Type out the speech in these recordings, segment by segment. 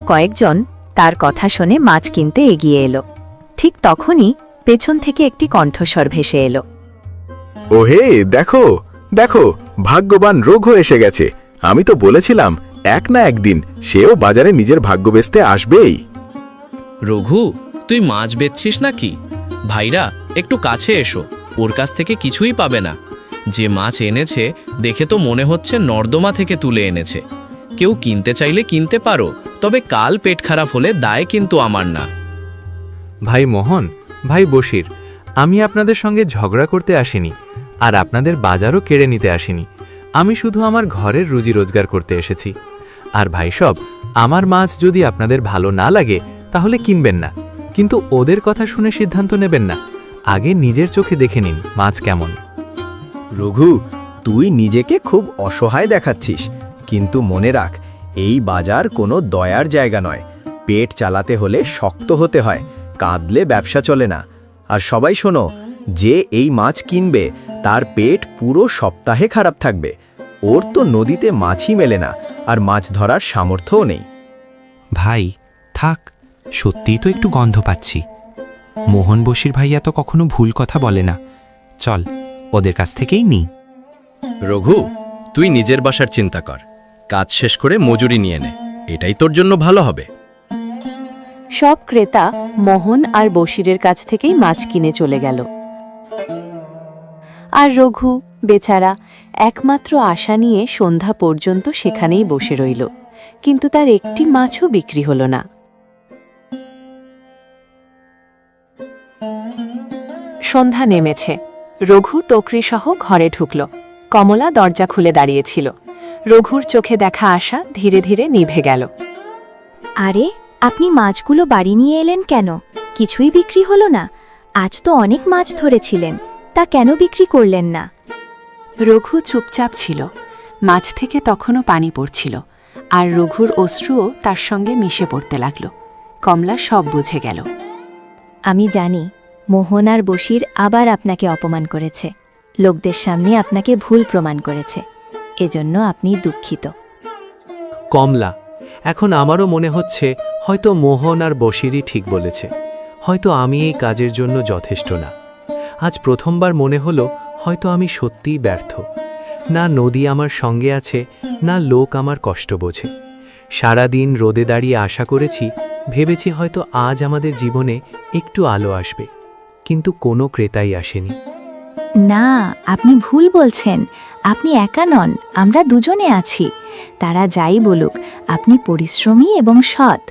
কয়েকজন তার কথা শুনে মাছ কিনতে এগিয়ে এলো। ঠিক তখনই পেছন থেকে একটি কণ্ঠস্বর ভেসে এলো। ওহে, দেখো দেখো, ভাগ্যবান রঘু এসে গেছে। আমি তো বলেছিলাম এক না একদিন সেও বাজারে নিজের ভাগ্য বেচতে আসবেই। রঘু, তুই মাছ বেচছিস নাকি? ভাইরা, একটু কাছে এসো, ওর কাছ থেকে কিছুই পাবে না। যে মাছ এনেছে দেখে তো মনে হচ্ছে নর্দমা থেকে তুলে এনেছে। কেউ কিনতে চাইলে কিনতে পারো, তবে কাল পেট খারাপ হলে দায় কিন্তু আমার না। ভাই মোহন, ভাই বশির, আমি আপনাদের সঙ্গে ঝগড়া করতে আসিনি, আর আপনাদের বাজারও কেড়ে নিতে আসিনি। আমি শুধু আমার ঘরের রুজি রোজগার করতে এসেছি। আর ভাই সব, আমার মাছ যদি আপনাদের ভালো না লাগে তাহলে কিনবেন না, কিন্তু ওদের কথা শুনে সিদ্ধান্ত নেবেন না। আগে নিজের চোখে দেখে নিন মাছ কেমন। রঘু, তুই নিজেকে খুব অসহায় দেখাচ্ছিস, কিন্তু মনে রাখ, এই বাজার কোনো দয়ার জায়গা নয়। পেট চালাতে হলে শক্ত হতে হয়, কাঁদলে ব্যবসা চলে না। আর সবাই শোনো, যে এই মাছ কিনবে তার পেট পুরো সপ্তাহে খারাপ থাকবে। ওর তো নদীতে মাছই মেলে না, আর মাছ ধরার সামর্থ্যও নেই। ভাই থাক, সত্যিই তো একটু গন্ধ পাচ্ছি। মোহন বশির ভাইয়া তো কখনো ভুল কথা বলে না। চল, ওদের কাছ থেকেই নিই। রঘু, তুই নিজের বাসার চিন্তা কর, কাজ শেষ করে মজুরি নিয়ে নে, এটাই তোর জন্য ভালো হবে। সব ক্রেতা মোহন আর বশিরের কাছ থেকেই মাছ কিনে চলে গেল। আর রঘু বেচারা একমাত্র আশা নিয়ে সন্ধ্যা পর্যন্ত সেখানেই বসে রইল, কিন্তু তার একটি মাছও বিক্রি হল না। সন্ধ্যা নেমেছে। রঘু টকরি সহ ঘরে ঢুকল। কমলা দরজা খুলে দাঁড়িয়েছিল। রঘুর চোখে দেখা আশা ধীরে ধীরে নিভে গেল। আরে, আপনি মাছগুলো বাড়ি নিয়ে এলেন কেন? কিছুই বিক্রি হলো না? আজ তো অনেক মাছ ধরেছিলেন, তা কেন বিক্রি করলেন না? রঘু চুপচাপ ছিল। মাছ থেকে তখনও পানি পড়ছিল, আর রঘুর অশ্রুও তার সঙ্গে মিশে পড়তে লাগল। কমলা সব বুঝে গেল। আমি জানি মোহন আর বশির আবার আপনাকে অপমান করেছে, লোকদের সামনে আপনাকে ভুল প্রমাণ করেছে। এজন্য আপনি দুঃখিত। কমলা, এখন আমারও মনে হচ্ছে হয়তো মোহন আর বশিরই ঠিক বলেছে। হয়তো আমি এই কাজের জন্য যথেষ্ট না। আজ প্রথমবার মনে হলো হয়তো আমি সত্যিই ব্যর্থ। না নদী আমার সঙ্গে আছে, না লোক আমার কষ্ট বোঝে। সারাদিন রোদে দাঁড়িয়ে আশা করেছি, ভেবেছি হয়তো আজ আমাদের জীবনে একটু আলো আসবে, কিন্তু কোনো ক্রেতাই আসেনি। না, আপনি ভুল বলছেন। আপনি একা নন, আমরা দুজনে আছি। তারা যাই বলুক, আপনি পরিশ্রমী এবং সৎ।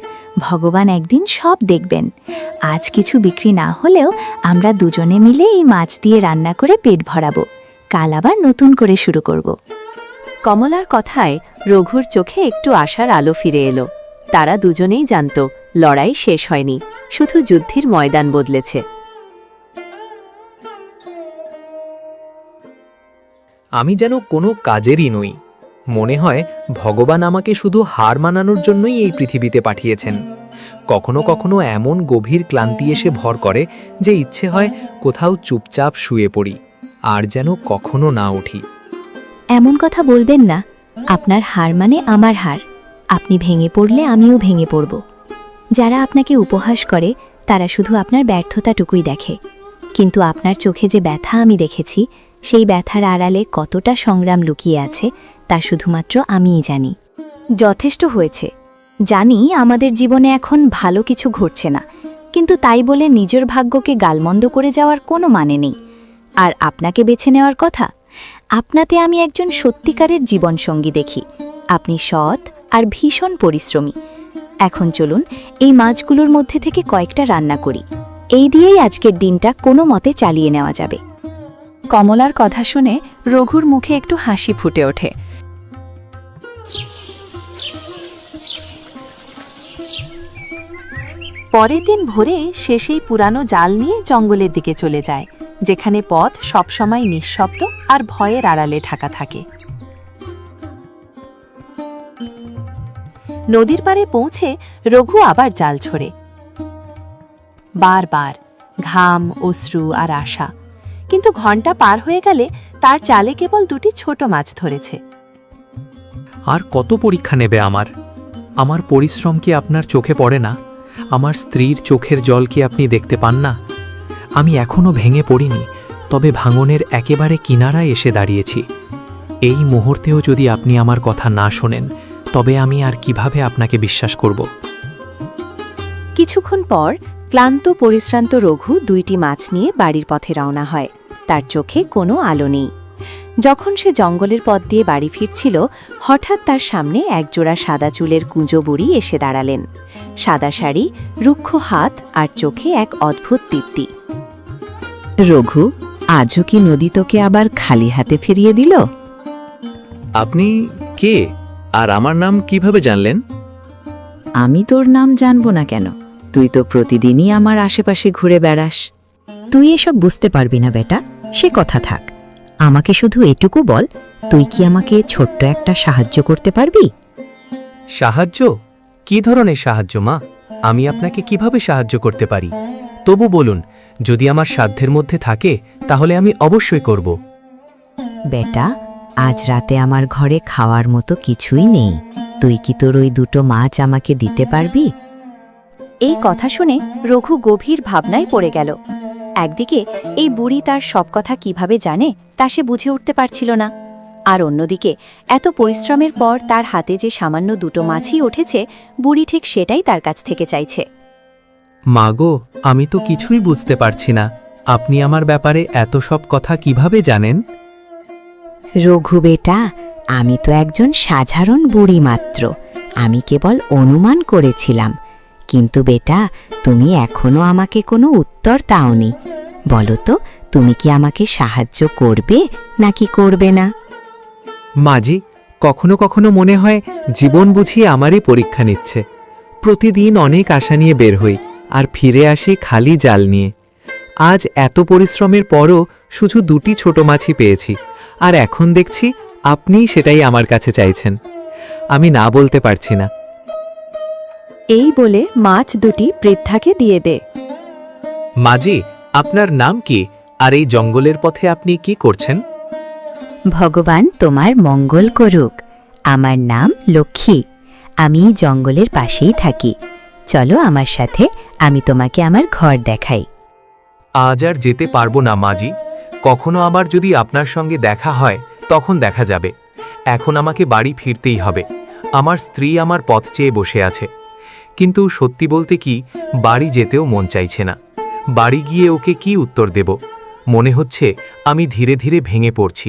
ভগবান একদিন সব দেখবেন। আজ কিছু বিক্রি না হলেও আমরা দুজনে মিলে এই মাছ দিয়ে রান্না করে পেট ভরাবো। কাল আবার নতুন করে শুরু করব। কমলার কথায় রঘুর চোখে একটু আশার আলো ফিরে এলো। তারা দুজনেই জানত লড়াই শেষ হয়নি, শুধু যুদ্ধের ময়দান বদলেছে। আমি যেন কোনো কাজেরই নই। মনে হয় ভগবান আমাকে শুধু হার মানানোর জন্যই এই পৃথিবীতে পাঠিয়েছেন। কখনো কখনো এমন গভীর ক্লান্তি এসে ভর করে যে ইচ্ছে হয় কোথাও চুপচাপ শুয়ে পড়ি, আর যেন কখনো না উঠি। এমন কথা বলবেন না। আপনার হার মানে আমার হার। আপনি ভেঙে পড়লে আমিও ভেঙে পড়ব। যারা আপনাকে উপহাস করে তারা শুধু আপনার ব্যর্থতাটুকুই দেখে, কিন্তু আপনার চোখে যে ব্যথা আমি দেখেছি, সেই ব্যথার আড়ালে কতটা সংগ্রাম লুকিয়ে আছে তা শুধুমাত্র আমিই জানি। যথেষ্ট হয়েছে। জানি আমাদের জীবনে এখন ভালো কিছু ঘটছে না, কিন্তু তাই বলে নিজের ভাগ্যকে গালমন্দ করে যাওয়ার কোনো মানে নেই। আর আপনাকে বেছে নেওয়ার কথা, আপনাতে আমি একজন সত্যিকারের জীবনসঙ্গী দেখি। আপনি সৎ আর ভীষণ পরিশ্রমী। এখন চলুন এই মাছগুলোর মধ্যে থেকে কয়েকটা রান্না করি। এই দিয়েই আজকের দিনটা কোনো মতে চালিয়ে নেওয়া যাবে। কমলার কথা শুনে রঘুর মুখে একটু হাসি ফুটে ওঠে। পরের দিন ভোরে সে সেই পুরানো জাল নিয়ে জঙ্গলের দিকে চলে যায়, যেখানে পথ সবসময় নিঃশব্দ আর ভয়ের আড়ালে ঢাকা থাকে। নদীর পাড়ে পৌঁছে রঘু আবার জাল ছোড়ে। বারবার ঘাম, অশ্রু আর আশা। কিন্তু ঘন্টা পার হয়ে গেলে তার জালে কেবল দুটি ছোট মাছ ধরেছে। আর কত পরীক্ষা নেবে আমার? আমার পরিশ্রম কি আপনার চোখে পড়ে না? আমার স্ত্রীর চোখের জল কি আপনি দেখতে পান না? আমি এখনও ভেঙে পড়িনি, তবে ভাঙনের একেবারে কিনারায় এসে দাঁড়িয়েছি। এই মুহূর্তেও যদি আপনি আমার কথা না শোনেন, তবে আমি আর কিভাবে আপনাকে বিশ্বাস করব? কিছুক্ষণ পর ক্লান্ত পরিশ্রান্ত রঘু 2টি মাছ নিয়ে বাড়ির পথে রওনা হয়। তার চোখে কোনো আলো নেই। যখন সে জঙ্গলের পথ দিয়ে বাড়ি ফিরছিল, হঠাৎ তার সামনে একজোড়া সাদা চুলের কুঁজো বুড়ি এসে দাঁড়ালেন। সাদা শাড়ি, রুক্ষ হাত আর চোখে এক অদ্ভুত দীপ্তি। রঘু, আজও কি নদী তোকে আবার খালি হাতে ফিরিয়ে দিল? আপনি কে আর আমার নাম কিভাবে জানলেন? আমি তোর নাম জানব না কেন? তুই তো প্রতিদিনই আমার আশেপাশে ঘুরে বেড়াস। তুই এসব বুঝতে পারবি না বেটা, সে কথা থাক। আমাকে শুধু এটুকু বল, তুই কি আমাকে ছোট্ট একটা সাহায্য করতে পারবি? সাহায্য? কি ধরনের সাহায্য মা? আমি আপনাকে কিভাবে সাহায্য করতে পারি? তবু বলুন, যদি আমার সাধ্যের মধ্যে থাকে তাহলে আমি অবশ্যই করব। বেটা, আজ রাতে আমার ঘরে খাওয়ার মতো কিছুই নেই। তুই কি তোর ওই 2টো মাছ আমাকে দিতে পারবি? এই কথা শুনে রঘু গভীর ভাবনায় পড়ে গেল। একদিকে এই বুড়ি তার সব কথা কিভাবে জানে তা সে বুঝে উঠতে পারছিল না, আর অন্যদিকে এত পরিশ্রমের পর তার হাতে যে সামান্য 2টো মাছই উঠেছে, বুড়ি ঠিক সেটাই তার কাছ থেকে চাইছে। মাগো, আমি তো কিছুই বুঝতে পারছি না। আপনি আমার ব্যাপারে এত সব কথা কিভাবে জানেন? রঘু বেটা, আমি তো একজন সাধারণ বুড়ি মাত্র। আমি কেবল অনুমান করেছিলাম। কিন্তু বেটা, তুমি এখনো আমাকে কোনো উত্তর দাওনি। বলো তো, তুমি কি আমাকে সাহায্য করবে নাকি করবে না? মাজি, কখনো কখনো মনে হয় জীবন বুঝি আমারই পরীক্ষা নিচ্ছে। প্রতিদিন অনেক আশা নিয়ে বের হই, আর ফিরে আসি খালি জাল নিয়ে। আজ এত পরিশ্রমের পরও শুধু 2টি ছোট মাছই পেয়েছি, আর এখন দেখছি আপনিই সেটাই আমার কাছে চাইছেন। আমি না বলতে পারছি না। এই বলে মাছ 2টি বৃদ্ধাকে দিয়ে দে। মাজি, আপনার নাম কি, আর এই জঙ্গলের পথে আপনি কি করছেন? ভগবান তোমার মঙ্গল করুক। আমার নাম লক্ষ্মী। আমি জঙ্গলের পাশেই থাকি। চলো আমার সাথে, আমি তোমাকে আমার ঘর দেখাই। আজ আর যেতে পারবো না মাজি। কখনো আবার যদি আপনার সঙ্গে দেখা হয় তখন দেখা যাবে। এখন আমাকে বাড়ি ফিরতেই হবে। আমার স্ত্রী আমার পথ চেয়ে বসে আছে। কিন্তু সত্যি বলতে কি, বাড়ি যেতেও মন চাইছে না। বাড়ি গিয়ে ওকে কি উত্তর দেব? মনে হচ্ছে আমি ধীরে ধীরে ভেঙে পড়ছি।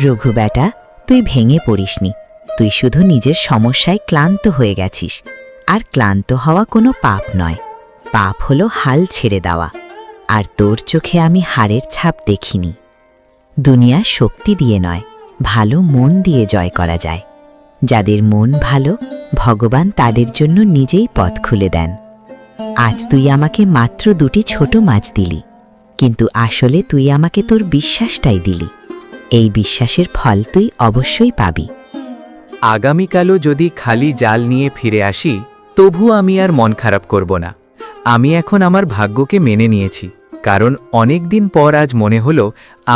রঘু বেটা, তুই ভেঙে পড়িসনি। তুই শুধু নিজের সমস্যায় ক্লান্ত হয়ে গেছিস। আর ক্লান্ত হওয়া কোনো পাপ নয়। পাপ হলো হাল ছেড়ে দেওয়া। আর তোর চোখে আমি হাড়ের ছাপ দেখিনি। দুনিয়া শক্তি দিয়ে নয়, ভালো মন দিয়ে জয় করা যায়। যাদের মন ভালো, ভগবান তাদের জন্য নিজেই পথ খুলে দেন। আজ তুই আমাকে মাত্র 2টি ছোট মাছ দিলি, কিন্তু আসলে তুই আমাকে তোর বিশ্বাসটাই দিলি। এই বিশ্বাসের ফল তুই অবশ্যই পাবি। আগামীকালও যদি খালি জাল নিয়ে ফিরে আসি, তবু আমি আর মন খারাপ করব না। আমি এখন আমার ভাগ্যকে মেনে নিয়েছি, কারণ অনেক দিন পর আজ মনে হলো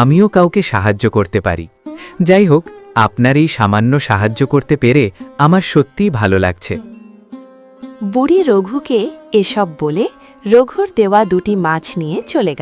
আমিও কাউকে সাহায্য করতে পারি। যাই হোক, আপনার এই সামান্য সাহায্য করতে পেরে আমার সত্যিই ভালো লাগছে। বুড়ি রঘুকে এসব বলে রঘুর দেওয়া 2টি মাছ নিয়ে চলে গেল।